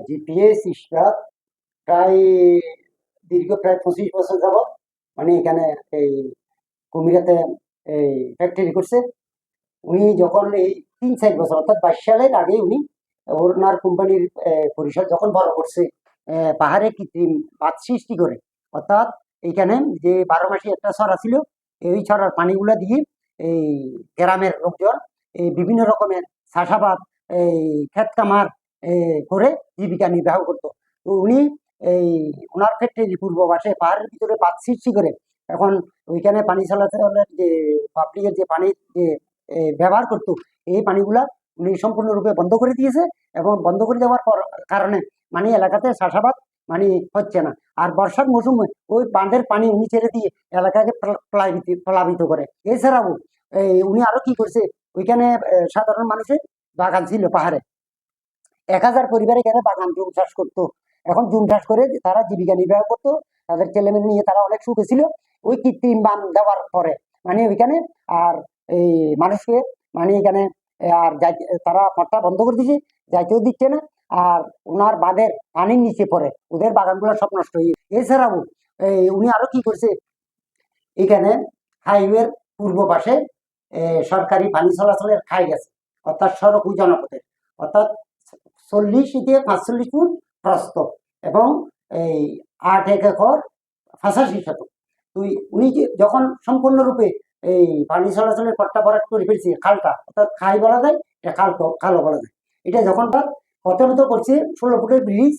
GPS ইস্পাত প্রায় দীর্ঘ প্রায় 25 বছর যাবৎ মানে এখানে এই কুমিরাতে এই ফ্যাক্টরি করছে। উনি যখন এই 3-4 বছর অর্থাৎ 22 সালের আগে উনি ওনার কোম্পানির পরিসর যখন বড় করছে, পাহাড়ে কৃত্রিম বাঁধ সৃষ্টি করে, অর্থাৎ এইখানে যে 12 মাসি একটা ছড়া ছিল, এই ছড়ার পানিগুলা দিয়ে এই গ্রামের লোকজন এই বিভিন্ন রকমের চাষাবাদ, এই ক্ষেত কামার করে জীবিকা নির্বাহ করতো। তো উনি এই ওনার ফ্যাক্টরি পূর্ব পাশে পাহাড়ের ভিতরে বাঁধ সৃষ্টি করে এখন ওইখানে পানি চলাচলের যে পাবলিকের যে পানি যে ব্যবহার করতো, এই পানিগুলা উনি সম্পূর্ণরূপে বন্ধ করে দিয়েছে। এবং বন্ধ করে দেওয়ার পর কারণে মানে এলাকাতে চাষাবাদ মানে হচ্ছে না। আর বর্ষার মৌসুমে ওই বাঁধের পানি উনি ছেড়ে দিয়ে এলাকাকে প্লাবিত করে। এছাড়াও উনি আরো কি করছে, ওইখানে সাধারণ মানুষের বাগান ছিল পাহাড়ে, 1000 পরিবার এখানে বাগান জুম চাষ করতো। এখন জুম চাষ করে তারা জীবিকা নির্বাহ করতো, তাদের ছেলেমেয়ে নিয়ে তারা অনেক সুখে ছিল। ওই কৃত্রিম বান দেওয়ার পরে মানে ওইখানে আর এই মানুষকে মানে এখানে আর তারা পথটা বন্ধ করে দিছে, যাইতেও দিচ্ছে না। আর ওনার বাঁধের পানির নিচে পড়ে ওদের বাগানগুলো সব নষ্ট হয়ে। এছাড়াও উনি আরো কি করছে, এখানে হাইওয়ের পূর্ব পাশে সরকারি পানি চলাচলের খাই গেছে, অর্থাৎ সড়ক ও জনপথের, অর্থাৎ 40 থেকে 45 ফুট প্রস্থ এবং এই 8 একর 85 শতক। তুই উনি যখন সম্পূর্ণরূপে এই পানি চলাচলের পথটা ভরাট করে ফেলছে, খালটা অর্থাৎ খাই বলা যায়, এটা খালও বলা যায়। এটা যখন তার প্রথমত করছে 16 ফুটের ব্রিজ,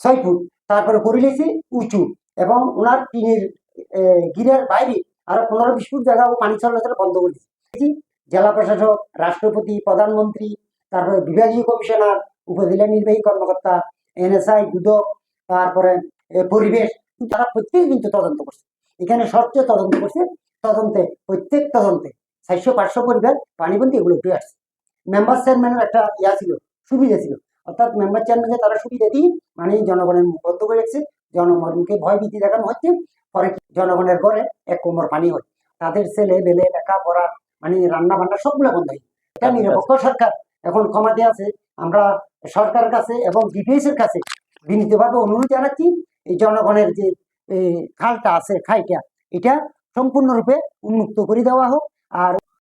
6 ফুট, তারপরে করে নিয়েছে উঁচু, এবং ওনার টিনের গিরের বাইরে আরো 15-20 ফুট জায়গা পানি চলাচল বন্ধ করে দিয়েছে। জেলা প্রশাসক, রাষ্ট্রপতি, প্রধানমন্ত্রী, তারপরে বিভাগীয় কমিশনার, উপজেলা নির্বাহী কর্মকর্তা, এনএসআই, দুদক, তারপরে পরিবেশ, তারা প্রত্যেকে কিন্তু তদন্ত করছে। এখানে স্বচ্ছ তদন্ত করছে। প্রত্যেক তদন্তে 400-500 পরিবার পানিবন্দী এগুলো উঠে আসছে। মেম্বার চেয়ারম্যানের একটা ছিল, সুবিধা ছিল, অর্থাৎ মেম্বার চেয়ারম্যানকে তারা সুবিধা দিয়ে মানে জনগণের মুখ বন্ধ করে রেখেছে। জনগণকে ভয় ভীতি দেখানো হচ্ছে, পরে জনগণের ঘরে 1 কোমর পানি হয়, তাদের ছেলে বেলে লেখাপড়া মানে রান্না বান্না সবগুলো বন্ধ হয়। এটা নিরপেক্ষ সরকার এখন ক্ষমাতে আছে। আমরা সরকারের কাছে এবং ডিপিএস এর কাছে বিনীতভাবে অনুরোধ জানাচ্ছি, এই জনগণের যে খালটা আছে, খাইটা, এটা সম্পূর্ণরূপে উন্মুক্ত করে দেওয়া হোক। আর